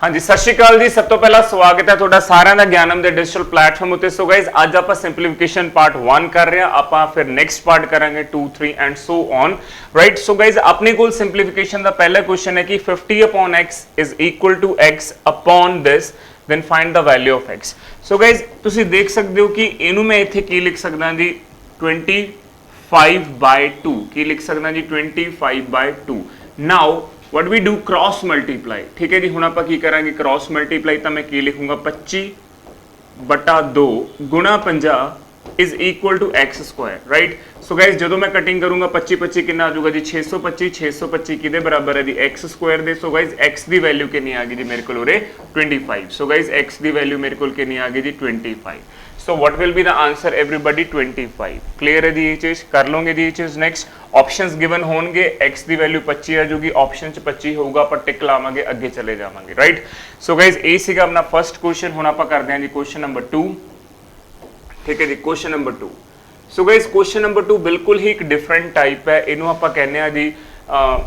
हाँ जी, सत श्री अकाल जी। सब तो पहला स्वागत है ਤੁਹਾਡਾ ਸਾਰਿਆਂ ਦਾ ਗਿਆਨਮ ਦੇ ਡਿਜੀਟਲ ਪਲੇਟਫਾਰਮ ਉੱਤੇ। ਸੋ ਗਾਇਜ਼ ਅੱਜ ਆਪਾਂ ਸਿੰਪਲੀਫਿਕੇਸ਼ਨ ਪਾਰਟ 1 ਕਰ ਰਹੇ ਹਾਂ, ਆਪਾਂ ਫਿਰ ਨੈਕਸਟ ਪਾਰਟ ਕਰਾਂਗੇ 2 3 and so on, right. So guys ਆਪਣੇ ਕੋਲ ਸਿੰਪਲੀਫਿਕੇਸ਼ਨ ਦਾ ਪਹਿਲਾ ਕੁਐਸਚਨ ਹੈ ਕਿ 50 upon x is equal to x upon this, then find the value of x। So guys ਤੁਸੀਂ ਦੇਖ ਸਕਦੇ ਹੋ ਕਿ ਇਹਨੂੰ ਮੈਂ ਇੱਥੇ ਕੀ ਲਿਖ ਸਕਦਾ ਜੀ, 25/2 ਕੀ ਲਿਖ ਸਕਦਾ ਜੀ, 25/2। ਨਾਓ what we do cross multiply, ठीक है जी। हुण आपां की करांगे क्रॉस मल्टीप्लाई, तो मैं की लिखूंगा 25/2 गुणा 50 is equal to x square, right. So guys जो मैं कटिंग करूंगा 25 कितना आ जाऊगा जी, 625 किहदे बराबर है जी, एक्स स्क्वायर दे। सो गाइज एक्स की वैल्यू कितनी आ गई जी मेरे को उरे 25। सो गाइज एक्स की वैल्यू मेरे को कितनी आ गई जी, 25। So what will be the answer everybody, 25। Clear है जी ये चीज, कर लोगे जी ये चीज। नेक्स्ट ऑप्शंस गिवन होंगे, x की वैल्यू 25 आ जाएगी, ऑप्शन च 25 होगा, आप टिक लावांगे, अगे चले जावांगे, राइट। सो गाइज ये सीगा अपना फर्स्ट क्वेश्चन। हुण आपां करदे हां जी क्वेश्चन नंबर 2, ठीक है जी। Question number 2। So guys question number 2 बिल्कुल ही एक डिफरेंट टाइप है, इनू आपां कहने आ जी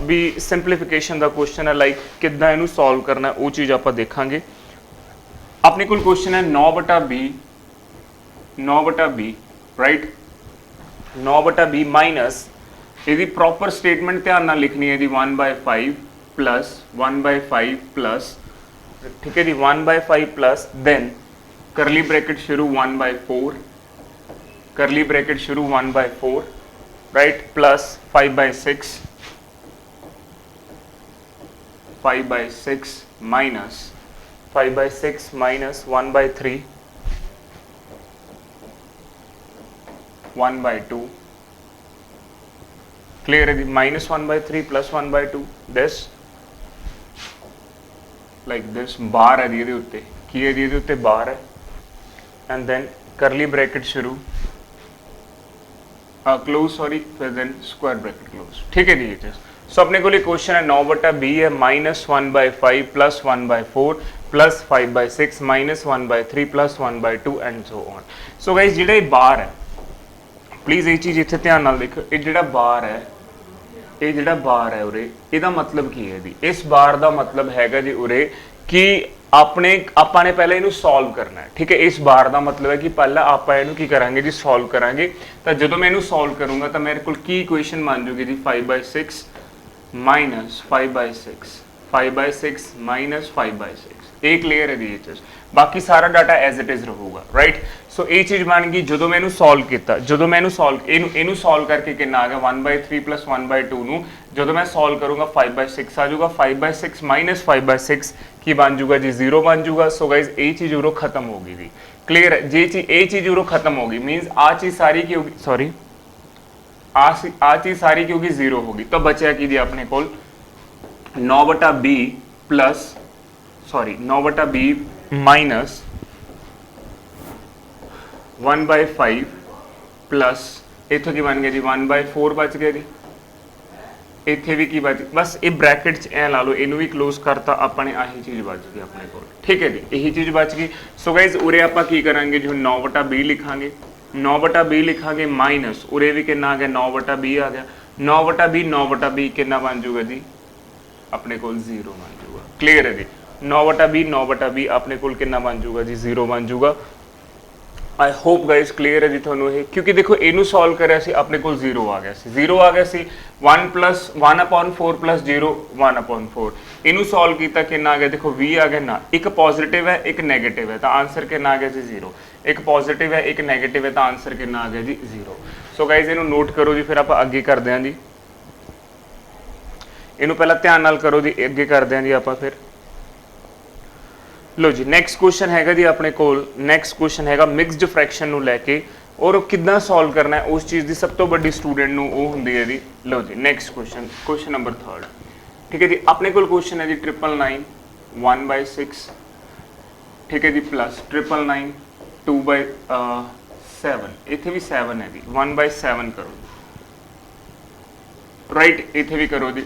भी सिंपलीफिकेशन का क्वेश्चन है, लाइक किदां इनू सॉल्व करना वो चीज़ आपां देखांगे। अपने कोल क्वेश्चन है 9/b, राइट। 9/b माइनस यदि प्रॉपर स्टेटमेंट ध्यान नाल लिखनी है जी, 1/5 प्लस 1/5 प्लस, ठीक है जी, 1/5 प्लस देन करली ब्रैकेट शुरू 1/4, करली ब्रैकेट शुरू 1/4, right, plus 5/6 minus 5/6 minus 1/3 1/2। Clear है जी, minus 1/3 plus 1/2, this like this, बार है जी ये उत्ते की है जी, ये उत्ते बार है, एंड देन करली ब्रैकेट शुरू क्लोज, सॉरी, फिर देन स्क्वायर ब्रैकेट क्लोज, ठीक है जी ये चीज। सो अपने को क्वेश्चन है 9/b है, minus 1/5 plus 1/4 plus 5/6 minus 1/3 plus 1/2 and so on. So guys जिहड़ा बार है, प्लीज़ ये चीज़ इत्थे ध्यान नाल देखो, ये जिहड़ा बार है, ये जिहड़ा बार है उरे, इहदा मतलब की है जी, इस बार का मतलब हैगा जी उरे कि आपने पहले इनू सॉल्व करना है, ठीक है। इस बार का मतलब है कि पहला आपां इनू की करांगे जी, सॉल्व करांगे। तो जो मैं इनू सॉल्व करूँगा तो मेरे को की इक्वेशन बन जूगी जी, 5/6 माइनस 5/6, 5/6 माइनस 5/6। ये क्लीयर है जी ये चीज़, बाकी सारा डाटा एज इट इज रहूगा, राइट। सो ये चीज़ बन गई। जो मैं सॉल्व किया, जो मैं सॉल्व सॉल्व करके कितना आ गया, 1/3 प्लस 1/2 नू जो मैं सॉल्व करूँगा 5/6 आ जाऊगा, 5/6 माइनस 5/6 की बन जूगा जी, 0 बन जूगा। सो गाइज ये चीज़ उरो खत्म होगी जी, क्लीयर है जी। ये चीज़ उरो खत्म होगी, मीनस आ चीज़ सारी की होगी, सॉरी आ चीज़ सारी की होगी 0 होगी। तो बचा की जी अपने को 9/b plus, sorry 9/b minus 1/5 plus इतों की बन गया जी 1/4 बच गया जी, इतने भी की बच, बस ये ब्रैकेट च ऐ ला लो, इनू भी क्लोज करता, अपने आही चीज़ बच गई अपने को, ठीक है जी, यही चीज़ बच गई। सो गाइज उरे आप की करांगे जी, 9/b लिखांगे, 9/b लिखांगे माइनस उरे भी कितना आ गया, 9/b आ गया, 9/b कितना बन जूगा जी, अपने को 0 बन जूगा। क्लियर है जी, 9/b अपने को कितना बन जूगा जी, 0 बन जूगा। आई होप गाइज क्लीयर है जी थोनों ये, क्योंकि देखो इनू सॉल्व करिया सी अपने को 0 आ गया सी, 0 आ गया सी, 1/4 प्लस 0 1/4, इनू सॉल्व किया कितना आ गया, देखो 20 आ गया ना, एक पॉजिटिव है एक नेगेटिव है, तो आंसर कितना आ गया जी 0, एक पॉजिटिव है एक नेगेटिव है, तो आंसर कितना आ गया जी 0। सो गाइज इनू नोट करो जी, फिर आप अगे करते हैं जी, इनू पहला ध्यान नाल करो जी, अगे करते हैं जी आप फिर। लो जी नैक्सट क्वेश्चन हैगा जी अपने को, नैक्सट क्वेश्चन हैगा मिक्सड फ्रैक्शन नू लैके और किद्दां सॉल्व करना है, उस चीज़ की सब तो बड़ी स्टूडेंट नू वो हुंदी है जी। लो जी नैक्सट क्वेश्चन, क्वेश्चन नंबर 3, ठीक है जी। अपने को क्वेश्चन है जी 999 1/6, ठीक है जी, प्लस 999 2/7, इतने भी 7 है जी, 1/7 करो, राइट, इतने भी करो जी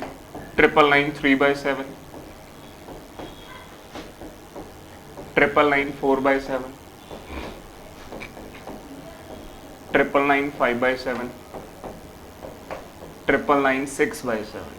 999 3/7, 999 4/7, 999 5/7, 999 6/7।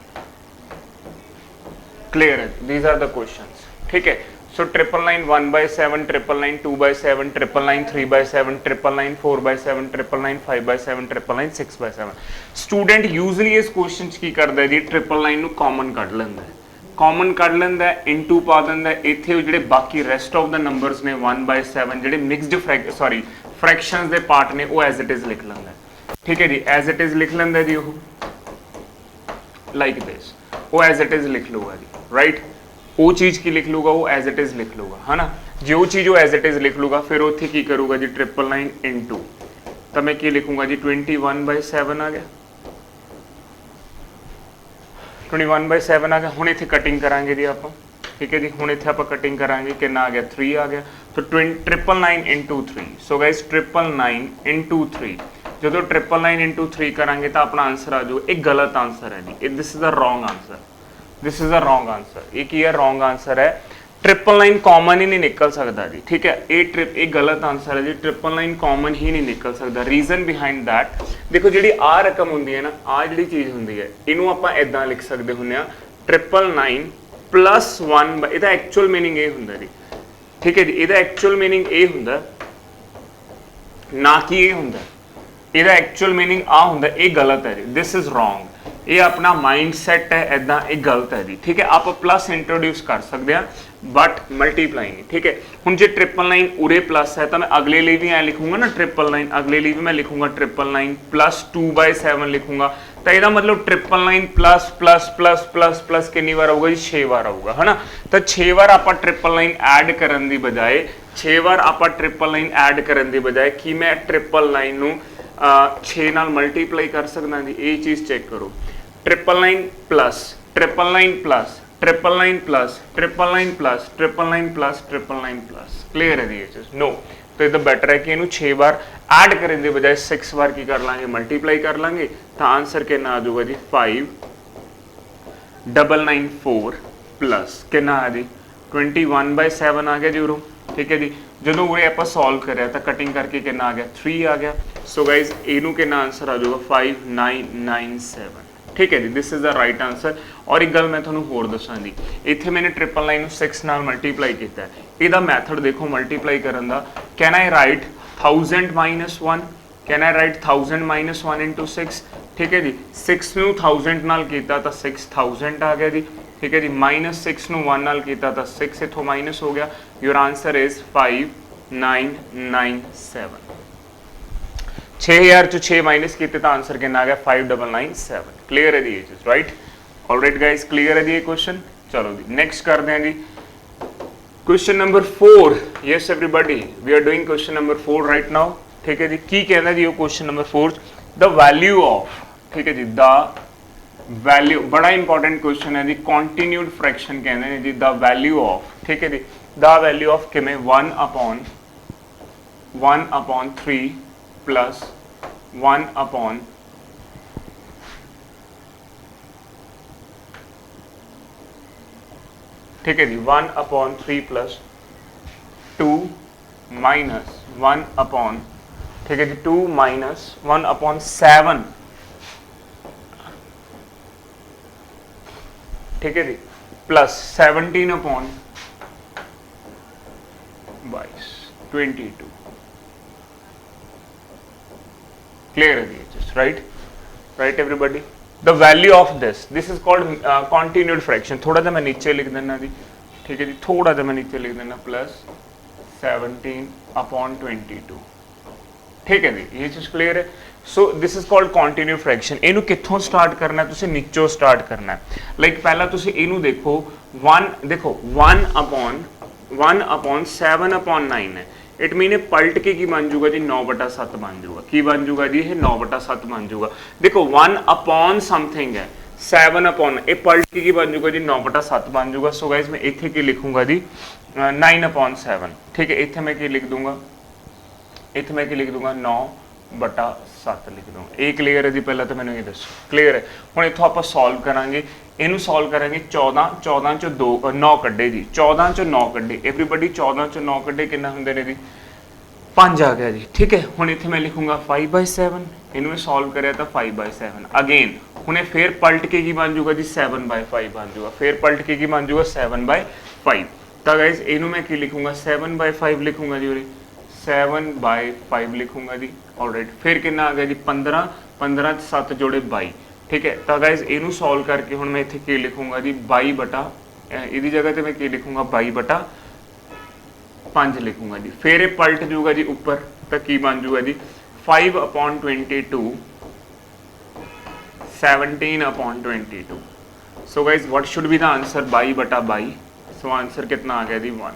क्लियर है, दीज आर द क्वेश्चंस, ठीक है। सो 999 1 by 7, 999 2 by 7, 999 3 by 7, 999 4 by 7, 999 5 by 7, 999 6 by 7। Student usually इस क्वेश्चन की करता है जी 999 ਨੂੰ ਕਾਮਨ ਕੱਢ ਲੈਂਦਾ ਹੈ, ਕਾਮਨ ਕੱਢ ਲੈਂਦਾ ਹੈ, ਇਨਟੂ ਪਾ ਦਿੰਦਾ ਹੈ, ਇੱਥੇ ਜਿਹੜੇ ਬਾਕੀ ਰੈਸਟ ਆਫ ਦਾ ਨੰਬਰਸ ਨੇ 1 by 7 ਜਿਹੜੇ ਮਿਕਸਡ ਫ੍ਰੈਕਸ਼ਨਸ ਦੇ ਪਾਰਟ ਨੇ ਉਹ ਐਜ਼ ਇਟ ਇਜ਼ ਲਿਖ ਲੈਂਦਾ ਹੈ। ਠੀਕ ਹੈ ਜੀ, ਐਜ਼ ਇਟ ਇਜ਼ ਲਿਖ ਲੈਂਦਾ ਜੀ ਉਹ ਲਾਈਕ ਦਿਸ, ਉਹ ਐਜ਼ ਇਟ ਇਜ਼ ਲਿਖ ਲਊਗਾ ਜੀ, ਰਾਈਟ। ਉਹ ਚੀਜ਼ ਕੀ ਲਿਖ ਲੂਗਾ, ਉਹ ਐਜ਼ ਇਟ ਇਜ਼ ਲਿਖ ਲੂਗਾ, ਹੈ ਨਾ। ਜੇ ਉਹ ਚੀਜ਼ ਉਹ ਐਜ਼ ਇਟ ਇਜ਼ ਲਿਖ ਲੂਗਾ ਫਿਰ ਉੱਥੇ ਕੀ ਕਰੂਗਾ ਜੀ 999 ਇਨਟੂ, ਤਾਂ ਮੈਂ ਕੀ ਲਿਖੂੰਗਾ ਜੀ 21 by 7 ਆ ਗਿਆ, 21 by 7 ਆ ਗਿਆ। ਹੁਣ ਇੱਥੇ ਕਟਿੰਗ ਕਰਾਂਗੇ ਜੀ ਆਪਾਂ, ਠੀਕ ਹੈ ਜੀ। ਹੁਣ ਇੱਥੇ ਆਪਾਂ ਕਟਿੰਗ ਕਰਾਂਗੇ, ਕਿੰਨਾ ਆ ਗਿਆ 3 ਆ ਗਿਆ, ਸੋ 999 ਇਨਟੂ 3। ਸੋ ਗਾਇਸ 999 ਇਨਟੂ 3, ਜਦੋਂ 999 ਇਨਟੂ 3 ਕਰਾਂਗੇ ਤਾਂ ਆਪਣਾ ਆਂਸਰ ਆ ਜਾਊ। ਇਹ ਗਲਤ ਆਂਸਰ ਹੈ ਜੀ, this is a wrong answer, this is a wrong answer. ये की है रॉन्ग आंसर है, 999 कॉमन ही नहीं निकल सकता जी, ठीक है। ये गलत आंसर है जी, 999 कॉमन ही नहीं निकल सकता। रीजन बिहाइंड दैट देखो, जी आ रकम होंगी है ना, आ जी चीज़ होंगी है, इनू आप इदा लिख सकते होंगे 999 प्लस 1, इसका एक्चुअल मीनिंग ये होंगे जी, ठीक है जी। इसका एक्चुअल मीनिंग ये होंगे ना कि ये होंगे, इसका एक्चुअल मीनिंग आ होंगे, ये गलत है जी, दिस इज रॉन्ग। ये अपना माइंड सैट है, इदा ये गलत है जी, ठीक है। आप प्लस इंट्रोड्यूस कर सकते हैं बट मल्टीप्लाई नहीं, ठीक है। हुण जे 999 उरे प्लस है तो मैं अगले लिए भी ऐ लिखूंगा ना 999, अगले लिए भी मैं लिखूंगा 999 प्लस 2 by 7 लिखूंगा, तो यदा मतलब 999 plus plus plus plus plus कितनी बार आऊगा जी 6 बार आऊगा, है ना। तो 6 बार आप 999 ऐड करने की बजाय 6 बार आप 999 ऐड करने की बजाय कि मैं 999 नूं 6 नाल मल्टीप्लाई कर सकदा जी। ये चीज़ चेक करो, 999 plus 999 plus 999 plus 999 plus 999 plus 999 plus, clear है जी ये चीज़। नो, तो ये तो बेटर है कि इनू 6 बार ऐड करने के बजाय 6 बार की कर लांगे मल्टीप्लाई कर लांगे, तो आंसर कितना आ जाऊगा जी 5994 प्लस कितना है जी 21 by 7 आ गया जी उरों, ठीक है जी। जो उरे आप सॉल्व कर तो कटिंग करके कितना आ गया 3 आ गया। सो गाइज इनू कितना आंसर आ जाऊगा 5997, ठीक है जी, this is the right answer. और एक गल मैं थोड़ा होर दसा जी, इतने मैंने 999 6 नाल मल्टीप्लाई किया है, इसका मैथड देखो मल्टीप्लाई करन दा। Can I right 1000 minus 1, can I right 1000 minus 1 into 6, ठीक है जी। 6 नू 1000 नाल किया तो 6000 आ गया जी, ठीक है जी। माइनस 6 नू 1 नाल किया तो 6 इथों माइनस हो गया। Your answer is 5997। 6000 चो 6 माइनस किए तो आंसर कितना आ गया 5997। क्लियर है जी ये चीज, राइट। ऑलराइट गाइस, क्लियर है जी ये क्वेश्चन। चलो जी नेक्स्ट करते हैं जी question number 4। Yes everybody, we are doing question number 4 right now, ठीक है जी। की कहना जी question number 4, the value of, ठीक है जी, द वैल्यू, बड़ा इंपॉर्टेंट क्वेश्चन है जी। कॉन्टिन्यूड फ्रैक्शन कहते हैं जी, द वैल्यू ऑफ, ठीक है जी, द वैल्यू ऑफ किमें 1 upon 3 प्लस 1 upon ठीक है जी 1 upon 3 प्लस 2 माइनस 1 upon, ठीक है जी 2 माइनस 1 upon 7, ठीक है जी, प्लस 17 upon 22, 22। क्लियर है जी, right, right everybody. The value of this is called continued fraction. थोड़ा सा मैं नीचे लिख देना जी, ठीक है जी, थोड़ा सा मैं नीचे लिख देना, प्लस 17 upon 22, ठीक है जी, ये चीज क्लियर है। So this is called continued fraction. इनू कित्थों स्टार्ट करना है, तुसीं नीचों स्टार्ट करना है। लाइक पहला तुसीं इनू देखो 1 upon 7 upon 9 है, इट मीन पलट के की बन जूगा जी 9/7 बन जूगा। की बन जूगा जी ये 9/7 बन जूगा। देखो 1 अपॉन समथिंग है, 7 अपॉन, ये पलट के की बन जूगा जी 9/7 बन जूगा। सो गाइस मैं इत्थे की लिखूंगा जी 9 upon 7, ठीक है। इत्थे मैं की लिख दूंगा, इत्थे मैं की लिख दूंगा 9/7 लिख दूंगा। ये क्लीयर है जी, पहला तो मैंने ये दसो क्लीयर है। हुण इत्थों आपां सॉल्व करांगे, इनू सॉल्व करेंगे 14 चो 9 कड्डे जी, 14 चो 9 कड्डे एवरीबॉडी, 14 चो 9 कड्डे कितना हुंदे ने जी 5 आ गया जी, ठीक है। हुण इत्थे मैं लिखूंगा 5/7, इनू मैं सॉल्व करिया तो 5/7 अगेन। हुणे फिर पलट के की बन जूगा जी 7/5 बन जूगा, फिर पलट के की बन जूगा 7/5। तो गाइज इनू मैं की लिखूंगा 7/5 लिखूंगा जी, उरे 7/5 लिखूंगा जी। ऑलराइट, फिर कितना आ गया जी 15, 15 7 जोड़े 22। ठीक है, तो गाइज इनू सॉल्व करके हुण मैं इत्थे की लिखूंगा जी 22 बटा, इहदी जगह ते मैं की लिखूंगा 22 बटा 5 लिखूंगा जी। फिर ये पलट जूगा जी ऊपर, तो की बन जूगा जी 5/22 17/22। So guys what should be the answer, 22 बटा 22। सो आंसर कितना आ गया जी 1।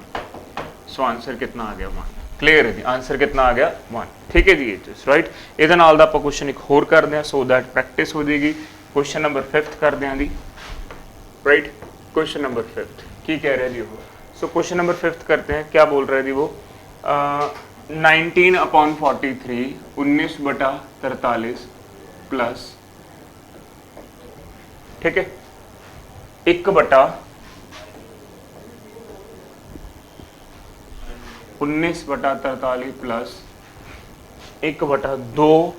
सो आंसर कितना आ गया 1। क्लियर है जी, आंसर कितना आ गया 1। ठीक है जी, एचएस राइट। ਇਹਦੇ ਨਾਲ ਦਾ ਆਪਾਂ ਕੁਐਸਚਨ ਇੱਕ ਹੋਰ ਕਰਦੇ ਹਾਂ ਸੋ ਦੈਟ ਪ੍ਰੈਕਟਿਸ ਹੋ ਜਾਏਗੀ। क्वेश्चन नंबर 5 ਕਰਦੇ ਹਾਂ ਜੀ, राइट। क्वेश्चन नंबर 5 की कह रहे हैं जी वो, सो क्वेश्चन नंबर 5 करते हैं। क्या बोल रहे हैं जी वो, 19/43 19/43 प्लस, ठीक है, 1/19/43 plus 1/2,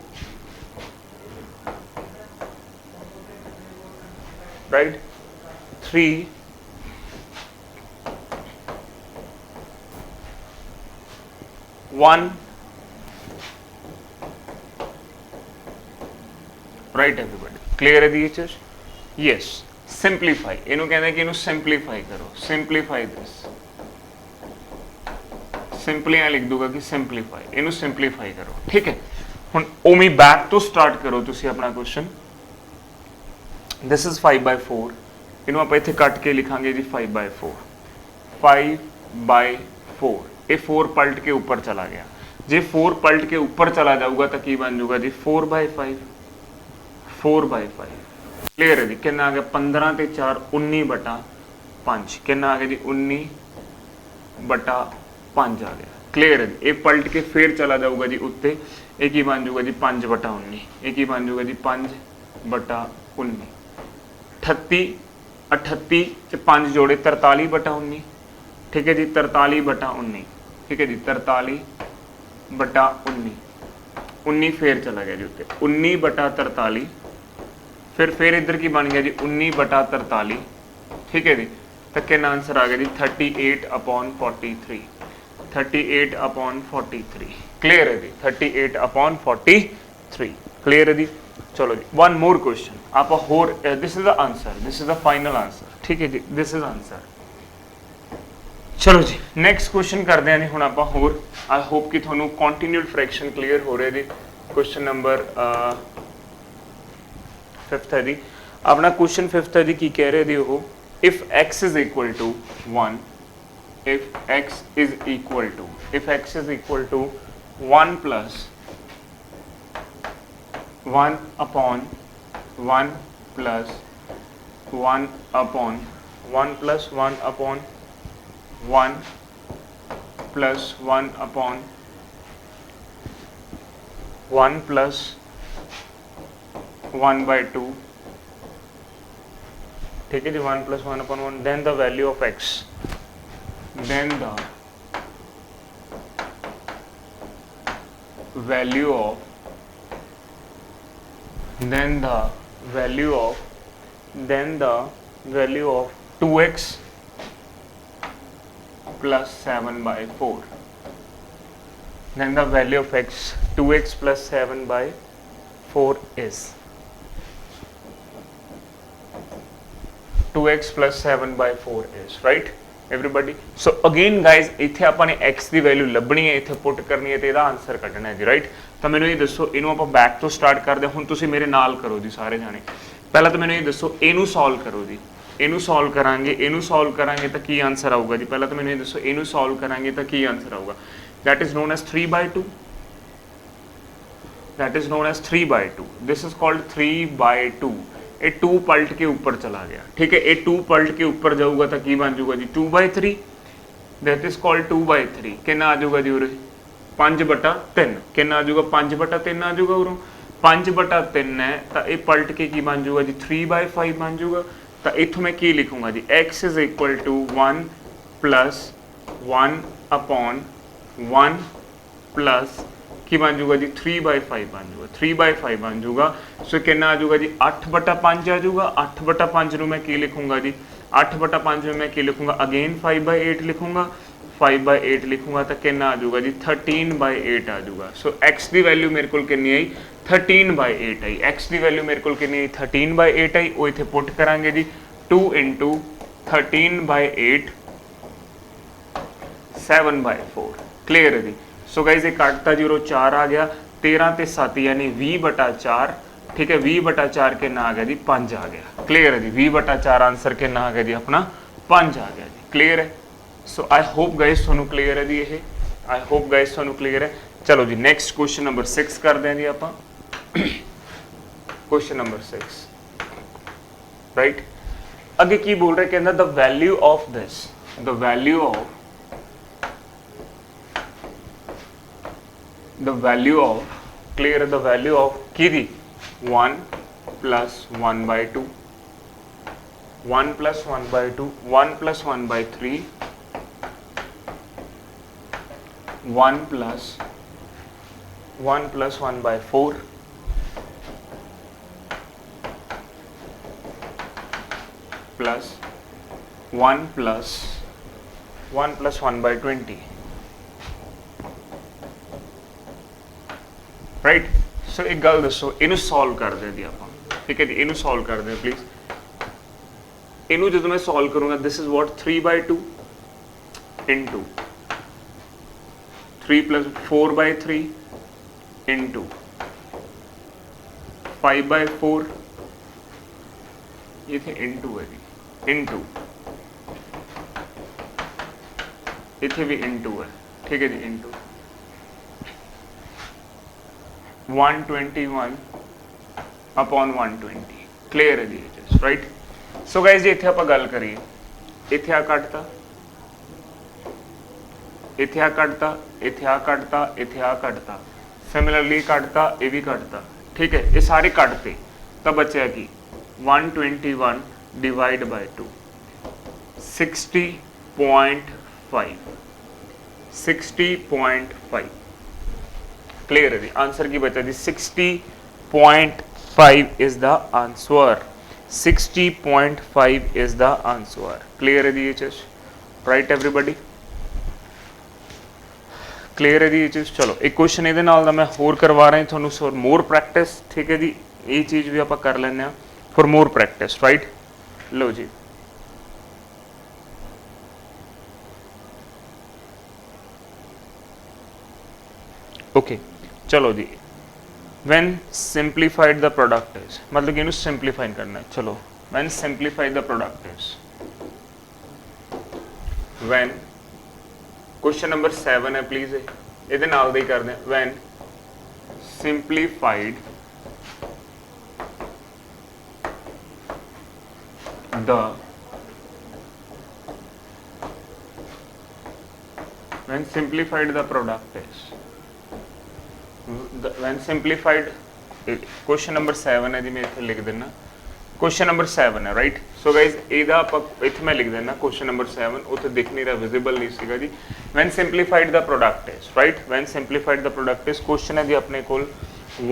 right, 3 1, right everybody. Clear है दी एचएस? यस। सिंपलीफाई, इनू कहते हैं कि इनू सिंपलीफाई करो, सिंपलीफाई दिस, सिंपली मैं लिख दूंगा कि सिंपलीफाई, इनू सिंपलीफाई करो। ठीक है, हुण ओमी बैक तो स्टार्ट करो तुसी अपना क्वेश्चन। दिस इज 5/4, इनू आप इत्थे कट के लिखांगे जी 5/4, 5/4। ये 4 पलट के ऊपर चला गया, जे 4 पलट के ऊपर चला जाऊगा तो की बन जाऊगा जी 4/5, 4/5। क्लियर है जी, कितना आ गया 15 ते 4 19/5, कितना आ गया जी 19/5 आ गया। क्लियर है जी, ये पलट के फिर चला जाऊगा जी उत्ते, ये की बन जाऊगा जी 5/19, ये की बन जाऊगा जी 5/19। 38 च 5 जोड़े 43/19, ठीक है जी, 43/19, ठीक है जी, 43/19, 19 फिर चला गया जी उत्ते 19/43, फिर इधर की बन गया जी 19/43, ठीक है जी। तो कितना आंसर आ गया जी 38/43, 38/43। क्लियर है जी, 38/43। क्लियर है जी। चलो जी, वन मोर क्वेश्चन आप होर, this is the answer, this is the final answer. ठीक है जी, दिस इज आंसर। चलो जी, नैक्सट क्वेश्चन करते हैं जी हुण आपां होर। आई होप कि तुहानूं कॉन्टीन्यूड फ्रैक्शन क्लीयर हो रहे जी। क्वेश्चन नंबर 5 है जी, अपना क्वेश्चन 5 है जी, की कह रहे जी वो, if x is equal to 1, if x is equal to 1 plus 1 upon 1 plus 1 upon 1 plus 1 upon 1 plus 1 upon 1 plus 1/2, ठीक है जी, 1 plus 1 upon 1, then the value of x, then the value of 2x plus 7/4, then the value of x 2x plus 7/4 is 2x plus 7/4 is, right everybody? So again guys, इत्थे आपां ने x की value लभनी है, इत्थे put करनी है, तो इहदा आंसर कढना है जी, राइट। तो मैनूं ये दसो, इनू आपां बैक तो स्टार्ट करदे हुण, तुसीं मेरे नाल करो जी सारे जाने। पहला तो मैनूं ये दसो, इनू सॉल्व करो जी, इनू सॉल्व करांगे तो की आंसर आऊगा जी। पहला तो मैनूं ये दसो, इनू सॉल्व करांगे तो की आंसर आऊगा, that is known as 3/2, that is known as 3/2, this is called 3/2। ये 2 पलट के ऊपर चला गया, ठीक है, ये 2 पलट के ऊपर जाऊगा तो की बन जाऊगा जी 2/3, दैट इज कॉल्ड 2/3। कितना आ जाऊगा जी उरे 5/3, कितना आ जाऊगा 5/3 आ जाऊगा उरों 5/3 है, तो ये पलट के की बन जाऊगा जी 3/5 बन जाऊगा। तो इत्थों मैं की लिखूंगा जी, x is equal to 1 plus 1 upon 1 plus की बन जाऊगा जी 3/5 बन जाऊगा, 3/5 बन जाऊगा। सो कितना आ जाऊगा जी 8/5 आ जाऊगा। 8/5 नूं मैं की लिखूंगा जी 8/5 में मैं की लिखूंगा अगेन 5/8 लिखूंगा, 5/8 लिखूंगा तो कितना आ जाऊगा जी 13/8 आ जाऊगा। सो x की वैल्यू मेरे को कितनी आई 13/8 आई। x की वैल्यू मेरे को कितनी आई 13/8 आई। वो इतने पुट करांगे जी 2 × 13/8 7/4 क्लियर है जी। सो गाइज एक काटता 0 4 आ गया, 13 ते 7 यानी 20/4 ठीक है। 20/4 के ना आ गया जी 5 आ गया क्लियर है जी। 20/4 आंसर के ना आ गया जी अपना 5 आ गया जी क्लियर है। सो आई होप गाइज थानू क्लियर है जी ये, आई होप गाइज थानू क्लियर है। चलो जी नेक्स्ट क्वेश्चन नंबर 6 करते हैं जी आप। Question number 6 right. अगे की बोल रहे कहना the value of this, the value of the value of clear the value of kidi 1 plus 1/2 1 plus 1/2 1 plus 1/3 1 plus 1/4 plus 1 plus 1/20 राइट। सो एक गल दसो इनू सॉल्व कर दे जी आप ठीक है जी। इनू सॉल्व कर दे प्लीज। इनू जो मैं सॉल्व करूंगा this is what 3/2 into 3 + 4/3 into 5/4 ये थे इंटू है जी इंटू इथे भी इंटू है ठीक है जी इंटू 121/120 क्लियर है जी राइट। सो गाइज जी इत्थे आपां गल करिए इत्थे आ कटता इत्थे आ कटता इत्थे आ कटता इत्थे आ कटता सिमिलरली कटता ये भी कटता ठीक है। ये सारे कटते तो बचा की 121 डिवाइड बाय 2 60.5 60.5 क्लियर है जी। आंसर की बचा जी 60.5 is the answer 60.5 is the answer clear है जी ये चीज राइट एवरीबॉडी क्लियर है जी ये चीज। चलो एक क्वेश्चन ये मैं होर करवा रहा थोनू फॉर मोर प्रैक्टिस ठीक है जी। ये चीज भी आप कर लें फॉर मोर प्रैक्टिस राइट। लो जी ओके चलो जी when simplified the product is मतलब कि इन्हें सिंप्लीफाई करना है। चलो when simplified the product is when question number 7 है प्लीज ये नाल दे कर दें when simplified the when simplified the product is when simplified question number 7 है जी मैं इतने लिख देना क्वेश्चन नंबर 7 है राइट। सो गाइज एदा इतने मैं लिख देना क्वेश्चन नंबर 7 उसे दिख नहीं रहा विजिबल नहीं सीगा जी। when simplified the product is right when simplified the product is question है जी अपने को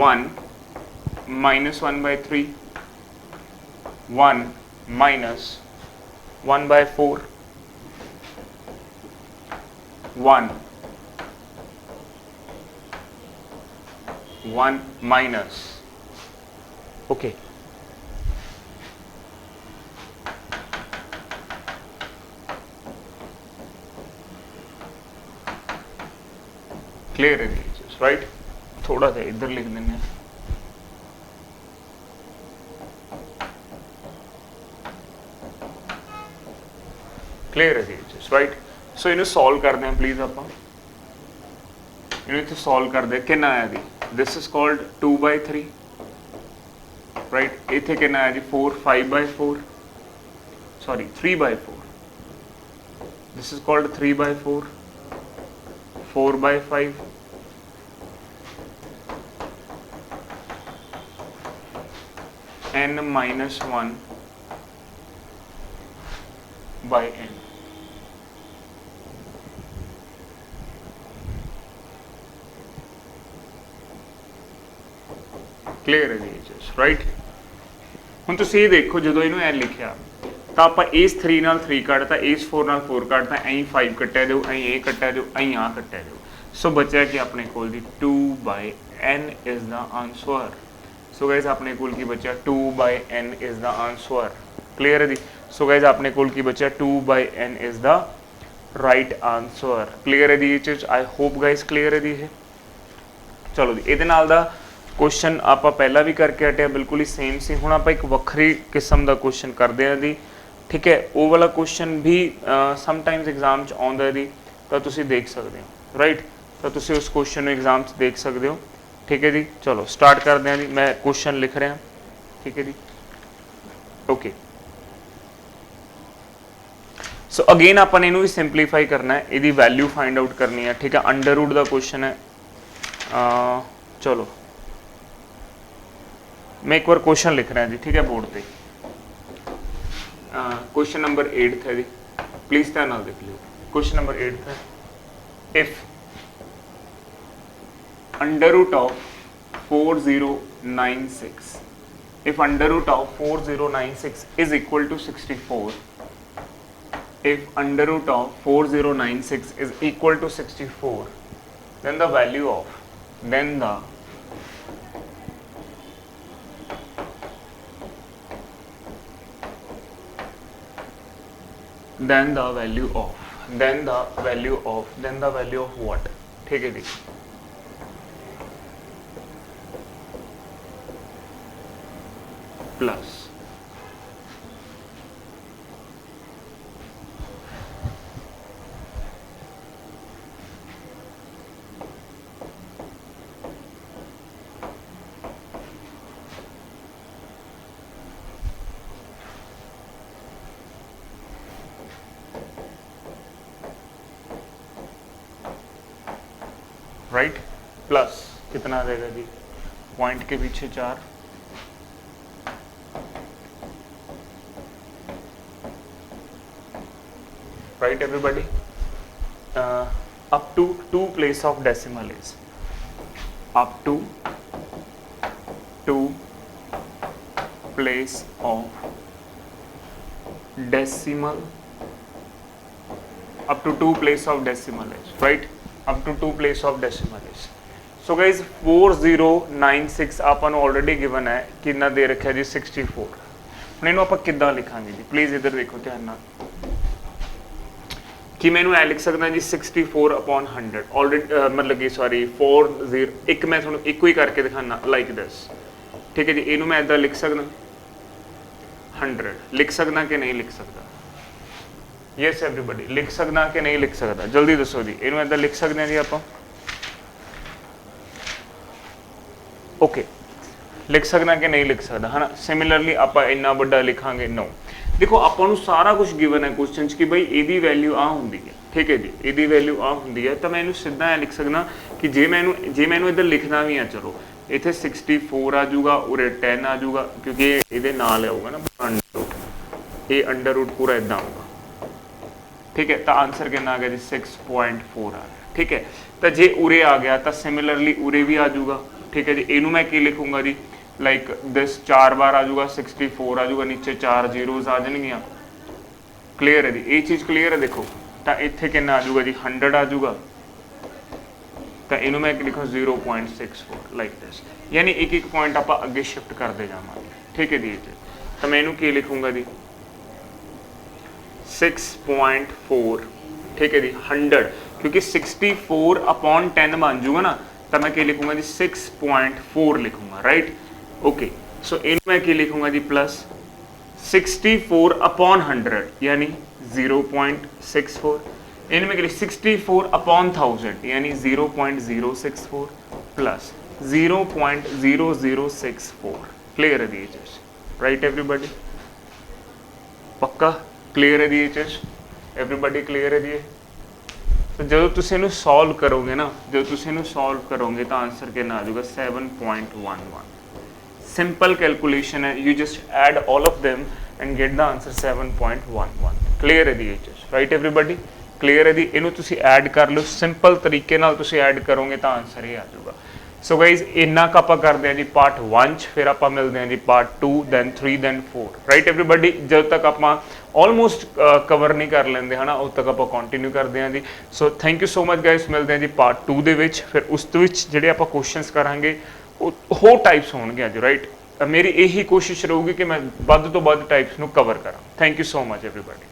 1 - 1/3 1 - 1/4 1 1 माइनस ओके क्लियर है राइट। थोड़ा सा इधर लिख देंगे क्लियर है राइट। सो इन्हें सॉल्व करते हैं प्लीज आप इन्हें सॉल्व कर दे कितना आया जी दिस इज कॉल्ड 2/3 राइट। इतने कितना आया जी 4 5/4 sorry 3/4 this is called 3/4 4/5 n - 1/n clear है जी राइट। हुण तुसीं देखो जो इन्होंने लिखा ਤਾਂ ਆਪਾਂ ਇਸ 3 ਨਾਲ 3 ਕੱਢਤਾ, ਇਸ 4 ਨਾਲ 4 ਕੱਢਤਾ, ਐਂ 5 ਕੱਟਿਆ ਜਾਓ, ਐਂ ਇਹ ਕੱਟਿਆ ਜਾਓ, ਐਂ ਆ ਕੱਟਿਆ ਜਾਓ। ਸੋ ਬਚਿਆ ਕਿ ਆਪਣੇ ਕੋਲ ਦੀ 2/n is the answer. So guys ਆਪਣੇ ਕੋਲ ਕੀ ਬਚਿਆ 2/n is the answer. Clear ਹੈ ਜੀ। ਸੋ ਗਾਇਜ਼ ਆਪਣੇ ਕੋਲ ਕੀ ਬਚਿਆ 2/n is the right answer. Clear ਹੈ ਜੀ ਇਹ ਚੀਜ਼, ਆਈ ਹੋਪ ਗਾਇਜ਼ ਕਲੀਅਰ ਹੈ ਜੀ ਇਹ। ਚਲੋ ਜੀ ਇਹਦੇ ਨਾਲ ਦਾ क्वेश्चन आप पहला भी करके हटे, बिल्कुल ही सेम सी। हुण आप एक वक्री किस्म का क्वेश्चन करते हैं जी, ठीक है। वो वाला क्वेश्चन भी समटाइम्स एग्जाम च आउंदा है जी, तो तुसीं देख सकते हो, राइट। तो तुसीं उस क्वेश्चन नूं एग्जाम च देख सकते हो, ठीक है जी। चलो स्टार्ट करते हैं जी, मैं क्वेश्चन लिख रहा, ठीक है जी, ओके। सो अगेन अपन इनू भी सिंपलीफाई करना है, इहदी वैल्यू फाइंड आउट करनी है, ठीक है। अंडर रूट का क्वेश्चन है। चलो मैं एक बार क्वेश्चन लिख रहा जी, ठीक है, बोर्ड पे। क्वेश्चन नंबर 8 है जी, प्लीज ध्यान नाल देख लियो। क्वेश्चन नंबर 8 है, if under root of 4096, if under root of 4096 is equal to 64, if under root of 4096 is equal to 64, then the value of, then the value of what, ठीक है जी। Plus right, plus कितना आ जाएगा जी, point के पीछे 4, right everybody. Up to 2 place of decimal is, up to 2 place of decimal, up to 2 place of decimal is, right, up to 2 place of decimal is। so guys 4096 ਆਪਾਂ ਨੂੰ already given है, कितना दे रखा जी 64। ਹੁਣ ਇਹਨੂੰ ਆਪਾਂ ਕਿੱਦਾਂ ਲਿਖਾਂਗੇ ਜੀ, प्लीज़ इधर देखो ध्यान ਨਾਲ, कि मैं ऐ लिख सकदा जी 64/100 ऑलरेडी, मतलब कि सॉरी 40, एक मैं ਤੁਹਾਨੂੰ ਇੱਕੋ ਹੀ ਕਰਕੇ ਦਿਖਾਣਾ लाइक दिस, ठीक है जी। ਇਹਨੂੰ मैं इदां लिख सकदा 100, लिख सकदा कि नहीं लिख सकदा, यस एवरीबॉडी, लिख सकदा कि नहीं लिख सकदा, जल्दी दसो जी। इनू इदां लिख सकते हैं जी आप, ओके, लिख सकदा कि नहीं लिख सकदा, है ना। सिमिलरली आप इन्ना बड़ा लिखांगे नो। देखो आपां नूं सारा कुछ गिवन है क्वेश्चन कि बई इहदी वैल्यू आ हुंदी है, ठीक है जी, इहदी वैल्यू आ हुंदी है, तो मैं इनू सीधा लिख सकदा कि जे मैनू इधर लिखना भी है, चलो इत्थे 64 आ जाऊगा, उरे 10 आ जाऊगा, क्योंकि इहदे नाल आऊगा ना अंडर रूट, ये अंडर रूट पूरा इदां आऊगा, ठीक है। तो आंसर कितना आ गया जी 6.4 आ गया, ठीक है। तो जे उरे आ गया तो सिमिलरली उरे भी आ जाऊगा, ठीक है जी। इनू मैं की लिखूंगा जी, लाइक दिस 4 बार आ जाऊगा, 64 आ जाऊगा, नीचे 4 जीरोज आ जाएंगियां। क्लीयर है जी, ये चीज़ क्लीयर है। देखो तो इत्थे कितना आ जाऊगा जी 100 आ जाऊगा, तो इनू मैं लिखूँ 0.64 लाइक दिस, यानी एक एक पॉइंट आप अगे शिफ्ट करते जावांगे, ठीक है जी। तो मैं इनू की लिखूंगा जी 6.4, ठीक है जी, 100, क्योंकि 64/10 बन जाऊगा ना, तो मैं क्या लिखूंगा जी 6.4 लिखूंगा, राइट, ओके। सो इन मैं क्या लिखूंगा जी प्लस 64/100 यानी 0.64, इनमें क्या 64/1000 यानी 0.064 प्लस 0.0064। क्लियर है दी चीज, राइट एवरीबॉडी, पक्का क्लीयर है जी ये चीज़, एवरीबॉडी क्लीयर है जी। तो जो तुम इनू सॉल्व करोगे ना, जो तुम इनू सॉल्व करोगे तो आंसर कितना आ जाएगा 7.11। सिंपल कैलकुलेशन है, you just add all of them and get the answer 7.11। Clear है जी ये चीज़, राइट एवरीबॉडी, क्लीयर है जी। इनू तुम ऐड कर लो, सिंपल तरीके नाल तुम ऐड करोगे तो आंसर ये आ जाऊगा। ਸੋ ਗਾਈਜ਼ ਇੰਨਾ ਕੁ ਆਪਾਂ ਕਰਦੇ ਹਾਂ ਜੀ ਪਾਰਟ 1 ਚ, ਫਿਰ ਆਪਾਂ ਮਿਲਦੇ ਹਾਂ ਜੀ ਪਾਰਟ 2 ਦੈਨ 3 ਦੈਨ 4 ਰਾਈਟ ਐਵਰੀਬਾਡੀ। ਜਦੋਂ ਤੱਕ ਆਪਾਂ ਆਲਮੋਸਟ ਕਵਰ ਨਹੀਂ ਕਰ ਲੈਂਦੇ ਹਨਾ ਉਦੋਂ ਤੱਕ ਆਪਾਂ ਕੰਟੀਨਿਊ ਕਰਦੇ ਹਾਂ ਜੀ। So thank you so much guys, ਮਿਲਦੇ ਹਾਂ ਜੀ ਪਾਰਟ 2 ਦੇ ਵਿੱਚ। ਫਿਰ ਉਸ ਦੇ ਵਿੱਚ ਜਿਹੜੇ ਆਪਾਂ ਕੁਐਸਚਨਸ ਕਰਾਂਗੇ ਉਹ ਹੋਰ ਟਾਈਪਸ ਹੋਣਗੇ ਅੱਜ ਰਾਈਟ। ਮੇਰੀ ਇਹੀ ਕੋਸ਼ਿਸ਼ ਰਹੂਗੀ ਕਿ ਮੈਂ ਵੱਧ ਤੋਂ ਵੱਧ ਟਾਈਪਸ ਨੂੰ ਕਵਰ ਕਰਾਂ। Thank you so much everybody.